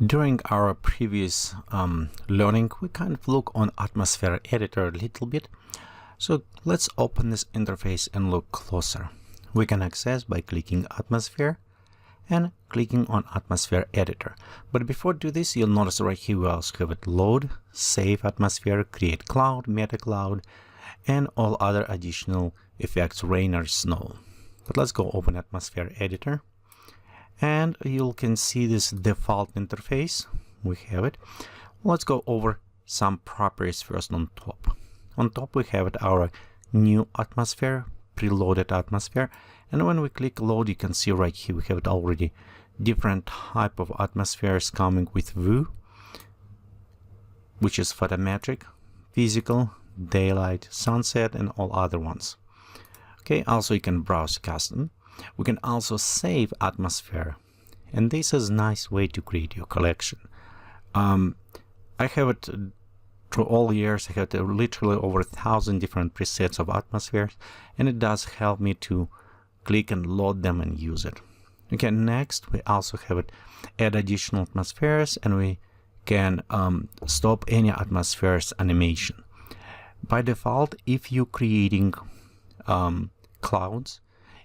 During our previous learning, we kind of look on atmosphere editor a little bit. So let's open this interface and look closer. We can access by clicking atmosphere and clicking on atmosphere editor. But before do this, you'll notice right here we also have it load, save atmosphere, create cloud, meta cloud, and all other additional effects, rain or snow. But let's go open atmosphere editor. And you can see this default interface. We have it. Let's go over some properties first on top. On top we have it our new atmosphere, preloaded atmosphere. And when we click load, you can see right here we have it already different type of atmospheres coming with view, which is photometric, physical, daylight, sunset, and all other ones. Okay, also you can browse custom. We can also save atmosphere, and this is a nice way to create your collection. I have it through all years. I have literally over 1,000 different presets of atmospheres, and it does help me to click and load them and use it. Okay, next we also have it add additional atmospheres, and we can stop any atmospheres animation. By default, if you're creating clouds,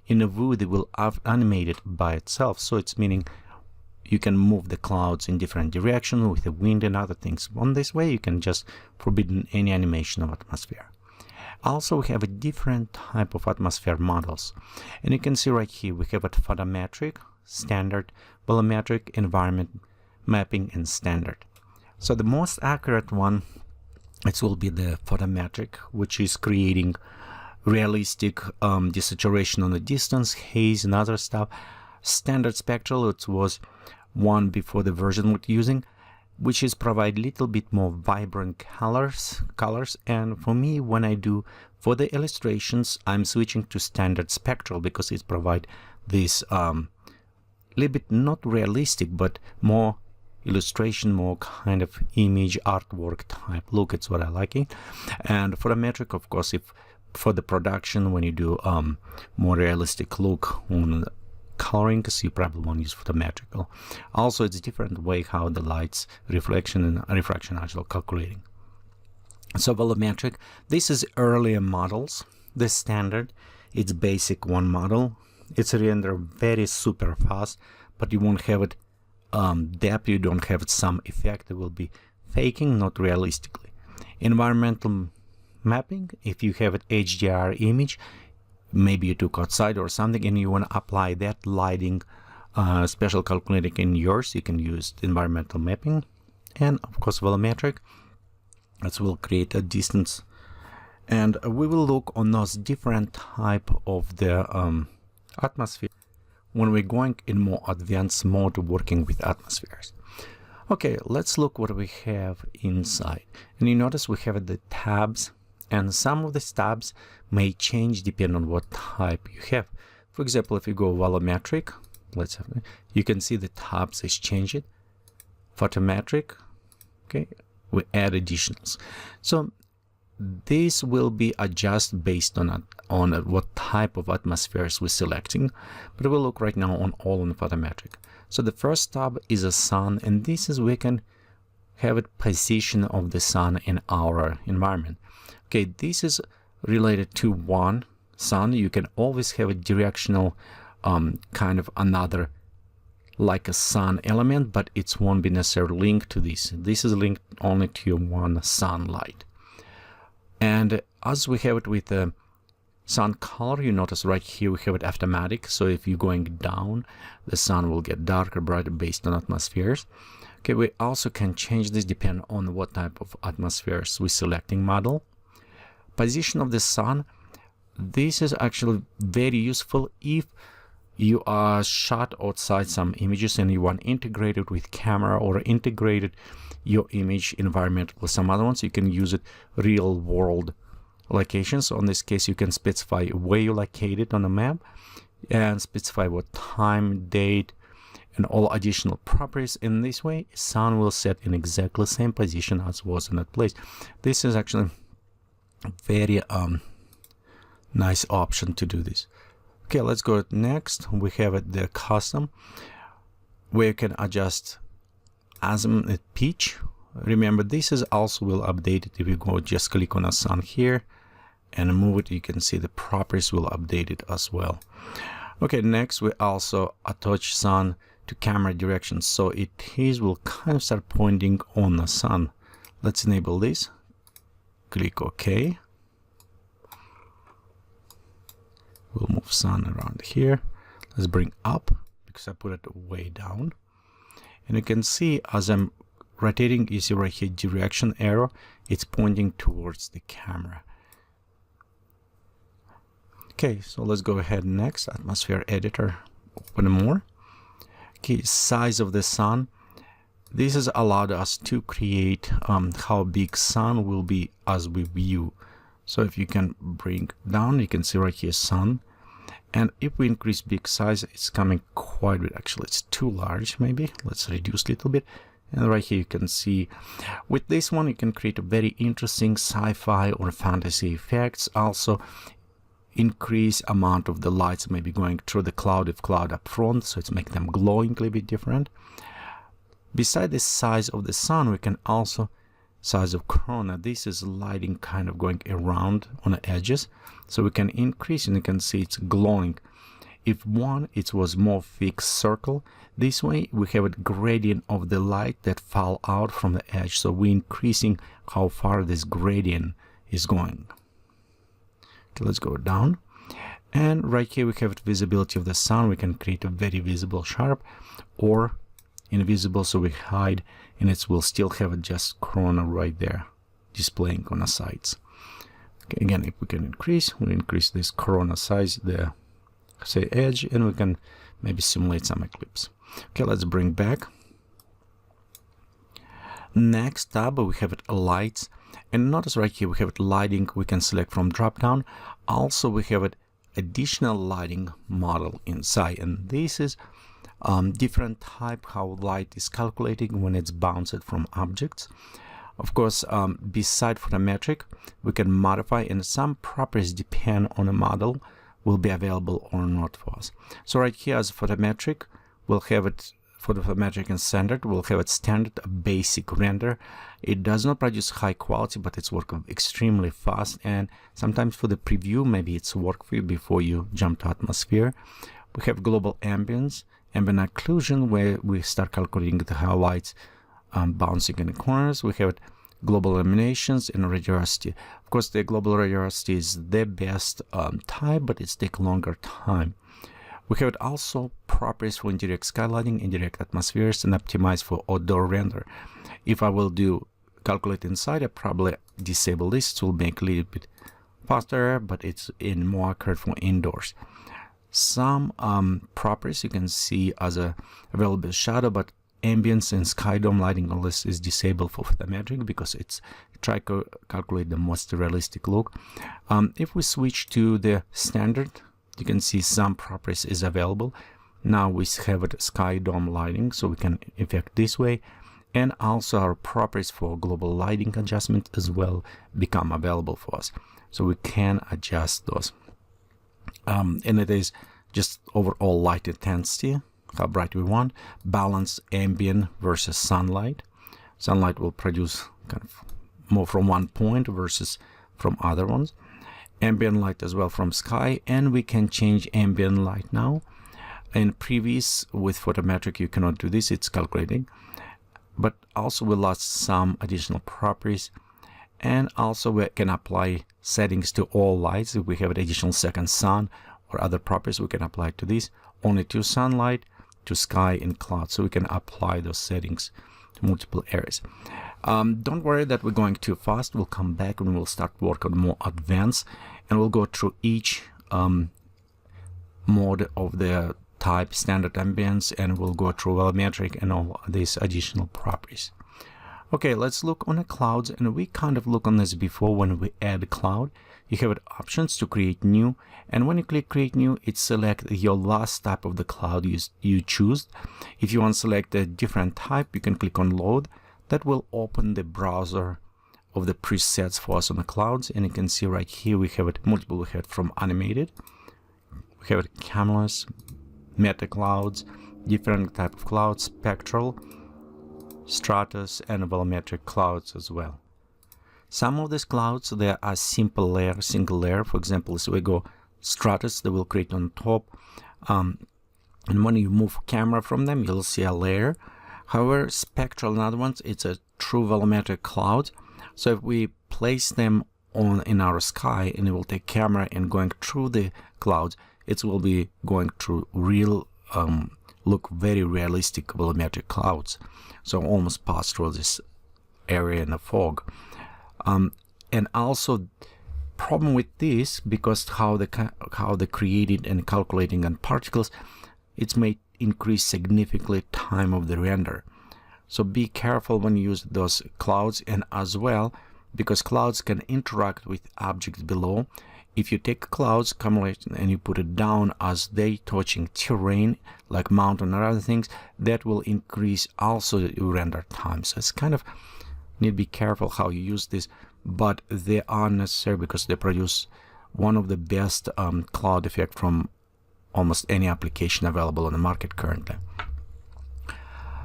in a view they will animate it by itself, so it's meaning you can move the clouds in different directions with the wind and other things. On this way you can just forbidden any animation of atmosphere. Also we have a different type of atmosphere models, and you can see right here we have it photometric, standard, volumetric, environment, mapping, and standard. So the most accurate one, it will be the photometric, which is creating realistic desaturation on the distance, haze, and other stuff. Standard spectral, it was one before the version we're using, which is provide little bit more vibrant colors. And for me, when I do for the illustrations, I'm switching to standard spectral because it provide this little bit not realistic but more illustration, more kind of image artwork type look. It's what I like it. And photometric, of course, if for the production, when you do more realistic look on coloring, because you probably want to use photometrical. Also, it's a different way how the lights reflection and refraction are actually calculating. So volumetric, this is earlier models. The standard, it's basic one model. It's render very super fast, but you won't have it depth. You don't have it some effect. It will be faking, not realistically. Environmental mapping, if you have an HDR image, maybe you took outside or something and you want to apply that lighting special calculating in yours, you can use environmental mapping. And of course volumetric, that will create a distance, and we will look on those different type of the atmosphere when we're going in more advanced mode working with atmospheres. Okay, let's look what we have inside, and you notice we have the tabs, and some of the tabs may change depending on what type you have. For example, if you go volumetric, let's have, you can see the tabs is changed. Photometric, okay, we add additionals. So this will be adjusted based on what type of atmospheres we're selecting, but we'll look right now on all on photometric. So the first tab is a sun, and this is we can have it position of the sun in our environment. Okay, this is related to one sun. You can always have a directional kind of another like a sun element, but it won't be necessarily linked to this. This is linked only to your one sunlight. And as we have it with the sun color, you notice right here we have it automatic. So if you're going down, the sun will get darker, brighter based on atmospheres. Okay, we also can change this depending on what type of atmospheres we're selecting model. Position of the sun, this is actually very useful if you are shot outside some images and you want to integrate it with camera or integrated your image environment with some other ones. You can use it real world locations. So in this case, you can specify where you locate it on a map and specify what time, date, and all additional properties. In this way, sun will set in exactly the same position as was in that place. This is actually a very nice option to do this. Okay, let's go next. We have it the custom, where you can adjust azimuth and pitch. Remember, this is also will update it if you go just click on a sun here and move it. You can see the properties will update it as well. Okay, next we also attach sun to camera direction, so it will kind of start pointing on the sun. Let's enable this. Click OK. We'll move sun around here. Let's bring up because I put it way down. And you can see as I'm rotating, you see right here direction arrow, it's pointing towards the camera. Okay, so let's go ahead next. Atmosphere editor, open more. Okay, size of the sun. This has allowed us to create how big sun will be as we view. So if you can bring down, you can see right here sun. And if we increase big size, it's coming quite a bit. Actually, it's too large maybe. Let's reduce a little bit. And right here you can see with this one you can create a very interesting sci-fi or fantasy effects. Also increase amount of the lights maybe going through the cloud if cloud up front, so it's make them glowing a little bit different. Beside the size of the sun, we can also size of corona. This is lighting kind of going around on the edges, so we can increase and you can see it's glowing. If one it was more fixed circle, this way we have a gradient of the light that fall out from the edge, so we're increasing how far this gradient is going. Okay, let's go down, and right here we have visibility of the sun. We can create a very visible sharp or invisible, so we hide and it will still have just corona right there displaying on the sides. Okay, again, if we can increase, we'll increase this corona size, the say edge, and we can maybe simulate some eclipse. Okay, let's bring back. Next tab we have it lights, and notice right here we have it lighting. We can select from drop down. Also we have it additional lighting model inside, and this is different type how light is calculating when it's bounced from objects. Of course, beside photometric we can modify, and some properties depend on a model will be available or not for us. So right here as photometric, we'll have it for the photometric and standard. We'll have it standard, a basic render. It does not produce high quality, but it's working extremely fast, and sometimes for the preview maybe it's work for you before you jump to atmosphere. We have global ambience, ambient occlusion, where we start calculating the highlights bouncing in the corners. We have global illuminations and radiosity. Of course, the global radiosity is the best type, but it's take longer time. We have also properties for indirect skylighting, indirect atmospheres, and optimize for outdoor render. If I will do calculate inside, I probably disable this. It will make a little bit faster, but it's in more accurate for indoors. Some properties you can see as a available shadow, but ambience and sky dome lighting all this is disabled for photometric because it's try to calculate the most realistic look. If we switch to the standard, you can see some properties is available. Now we have it sky dome lighting, so we can effect this way, and also our properties for global lighting adjustment as well become available for us, so we can adjust those. And it is just overall light intensity, how bright we want, balance ambient versus sunlight. Sunlight will produce kind of more from one point versus from other ones. Ambient light as well from sky, and we can change ambient light now. In previous with photometric you cannot do this, it's calculating, but also we lost some additional properties, and also we can apply settings to all lights. If we have an additional second sun or other properties, we can apply to this, only to sunlight, to sky and cloud, so we can apply those settings to multiple areas. Don't worry that we're going too fast. We'll come back and we'll start work on more advanced, and we'll go through each mode of the type standard ambience, and we'll go through volumetric and all these additional properties. Okay, let's look on the clouds, and we kind of look on this before. When we add a cloud, you have options to create new, and when you click create new, it select your last type of the cloud you choose. If you want to select a different type, you can click on load. That will open the browser of the presets for us on the clouds, and you can see right here we have it multiple. We have from animated, We have cumulus, meta clouds, different type of clouds, spectral, stratus, and volumetric clouds as well. Some of these clouds, there are simple layer, single layer. For example, as we go stratus, they will create on top. And when you move camera from them, you'll see a layer. However, spectral and other ones, it's a true volumetric cloud. So if we place them on in our sky and it will take camera and going through the clouds, it will be going through real, look very realistic volumetric clouds. So almost pass through this area in the fog. And also problem with this, because how they created and calculating on particles, it may increase significantly time of the render. So be careful when you use those clouds, and as well, because clouds can interact with objects below. If you take clouds, accumulate, and you put it down as they touching terrain, like mountain or other things, that will increase also the render time. So it's kind of need to be careful how you use this, but they are necessary because they produce one of the best cloud effect from almost any application available on the market currently.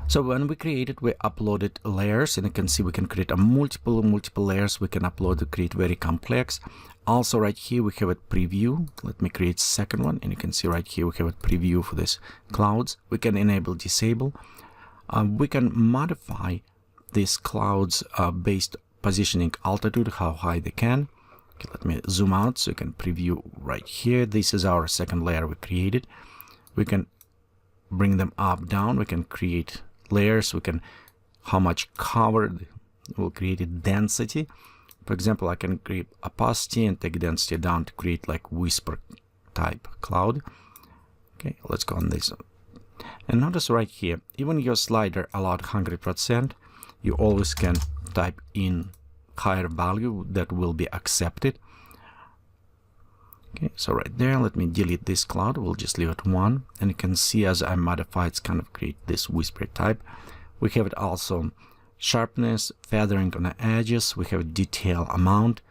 So when we created, we uploaded layers, and you can see we can create a multiple layers. We can upload to create very complex. Also right here we have a preview. Let me create second one, and you can see right here we have a preview for this clouds. We can enable, disable. We can modify these clouds based positioning altitude, how high they can. Okay, let me zoom out so you can preview right here. This is our second layer we created. We can bring them up, down. We can create layers. We can how much covered. We'll create density. For example, I can create opacity and take density down to create like whisper type cloud. Okay, let's go on this. And notice right here, even your slider allowed 100%, you always can type in higher value that will be accepted. Okay, so right there, let me delete this cloud. We'll just leave it 1, and you can see as I modify, it's kind of create this whisper type. We have it also sharpness, feathering on the edges. We have detail amount,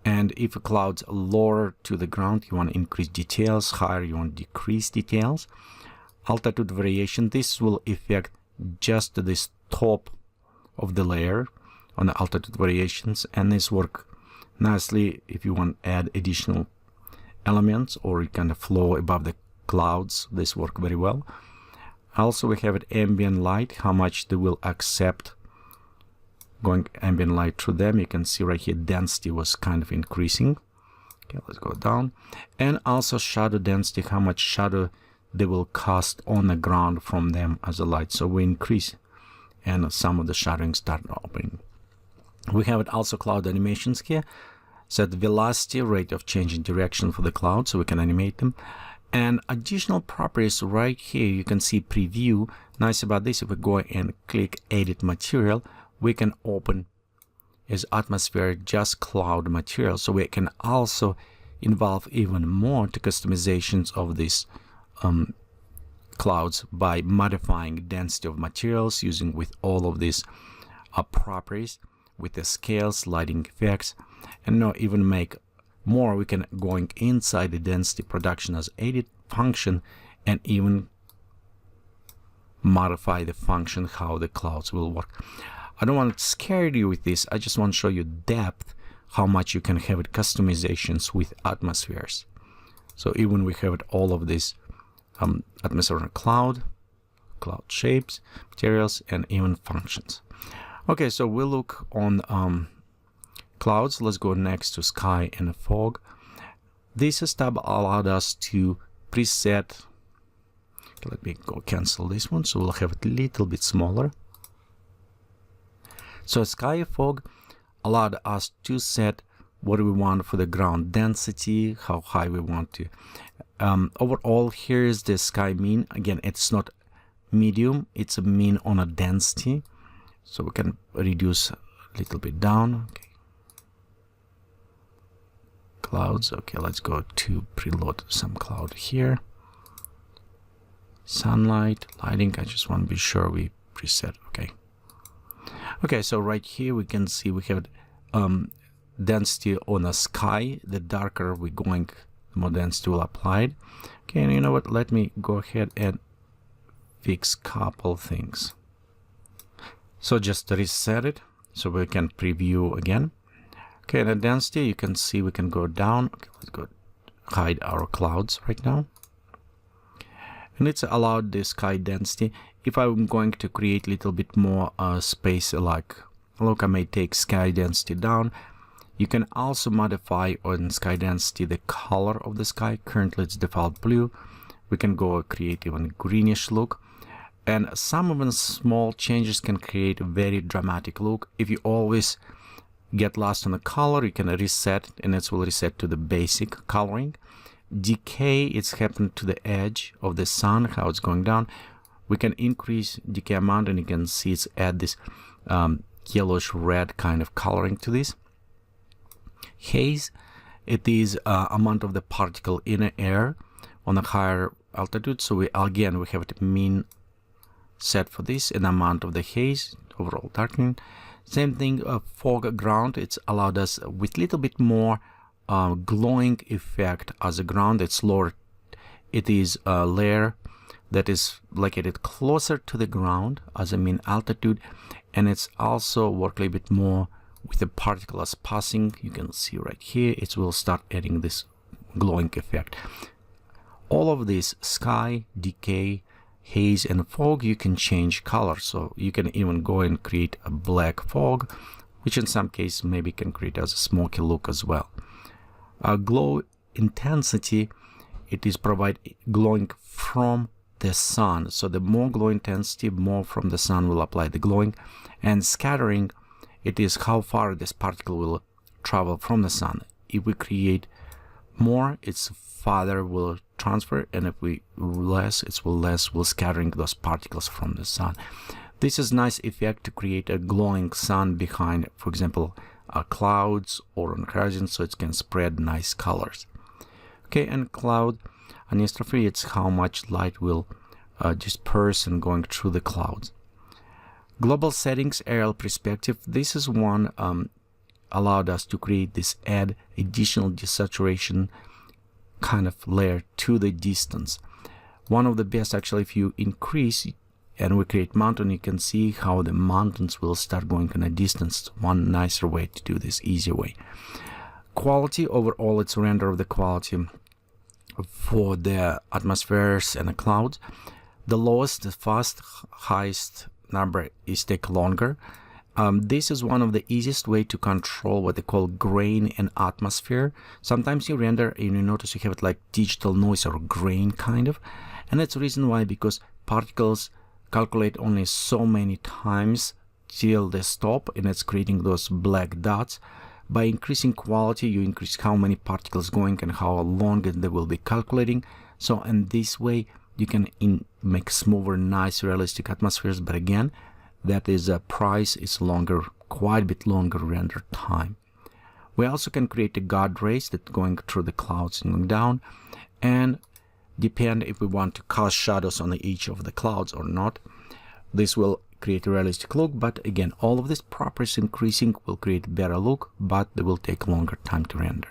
and if a cloud's lower to the ground, you want to increase details. Higher, you want to decrease details. Altitude variation, this will affect just this top of the layer on the altitude variations, and this work nicely if you want to add additional elements or you kind of flow above the clouds. This work very well. Also we have it ambient light, how much they will accept going ambient light through them. You can see right here density was kind of increasing. Okay, let's go down. And also shadow density, how much shadow they will cast on the ground from them as a light. So we increase, and some of the shadowing start opening. We have it also cloud animations here. Set velocity, rate of change in direction for the cloud, so we can animate them. And additional properties right here, you can see preview. Nice about this, if we go and click edit material, we can open as atmosphere just cloud material. So we can also involve even more to customizations of these clouds by modifying density of materials using with all of these properties with the scales, lighting effects, and now even make more. We can going inside the density production as edit function and even modify the function how the clouds will work. I don't want to scare you with this. I just want to show you depth, how much you can have it customizations with atmospheres. So even we have it all of this atmosphere cloud shapes, materials, and even functions. Okay, so we'll look on clouds. Let's go next to sky and fog. This tab allowed us to preset. Okay, let me go cancel this one, so we'll have it a little bit smaller. So sky fog allowed us to set what we want for the ground density, how high we want to. Overall, here is the sky mean. Again, it's not medium, it's a mean on a density. So we can reduce a little bit down. Okay. Clouds. Okay, let's go to preload some cloud here. Sunlight, lighting. I just want to be sure we preset. Okay. Okay, so right here we can see we have density on the sky. The darker we're going the more density will apply it. Okay, and you know what, let me go ahead and fix couple things. So just reset it so we can preview again. Okay, and the density, you can see we can go down. Okay, let's go hide our clouds right now. And it's allowed the sky density. If I'm going to create a little bit more space, like, look, I may take sky density down. You can also modify on sky density the color of the sky. Currently it's default blue. We can go create even greenish look. And some even small changes can create a very dramatic look. If you always get lost on the color, you can reset it, and it will reset to the basic coloring. Decay, it's happened to the edge of the sun, how it's going down. We can increase decay amount, and you can see it's add this yellowish red kind of coloring to this. Haze, it is amount of the particle in the air on a higher altitude. So we have it mean set for this, and amount of the haze, overall darkening. Same thing, fog ground, it's allowed us with little bit more glowing effect as a ground. It's lower, it is a layer that is located closer to the ground as a mean altitude, and it's also work a little bit more with the particles passing. You can see right here, it will start adding this glowing effect. All of this sky, decay, haze, and fog, you can change color. So you can even go and create a black fog, which in some cases maybe can create as a smoky look as well. Glow intensity, it is provide glowing from the sun. So the more glow intensity, more from the sun will apply the glowing. And scattering, it is how far this particle will travel from the sun. If we create more, it's farther will transfer, and if we less, it will scattering those particles from the sun. This is nice effect to create a glowing sun behind, for example, clouds or on horizon, so it can spread nice colors. Okay, and cloud anisotropy, it's how much light will disperse and going through the clouds. Global settings, aerial perspective, this is one allowed us to create this add additional desaturation kind of layer to the distance. One of the best, actually, if you increase and we create mountain, you can see how the mountains will start going in a distance. One nicer way to do this, easier way. Quality, overall, it's render of the quality for the atmospheres and the clouds. The lowest, the fast, highest number is take longer. This is one of the easiest way to control what they call grain and atmosphere. Sometimes you render and you notice you have it like digital noise or grain kind of, and that's the reason why, because particles calculate only so many times till they stop, and it's creating those black dots. By increasing quality, you increase how many particles going and how long they will be calculating. So in this way you can make smoother, nice, realistic atmospheres, but again, that is a price, is longer, quite a bit longer render time. We also can create a guard rays that going through the clouds and going down, and depend if we want to cast shadows on each of the clouds or not. This will create a realistic look, but again, all of these properties increasing will create better look, but they will take longer time to render.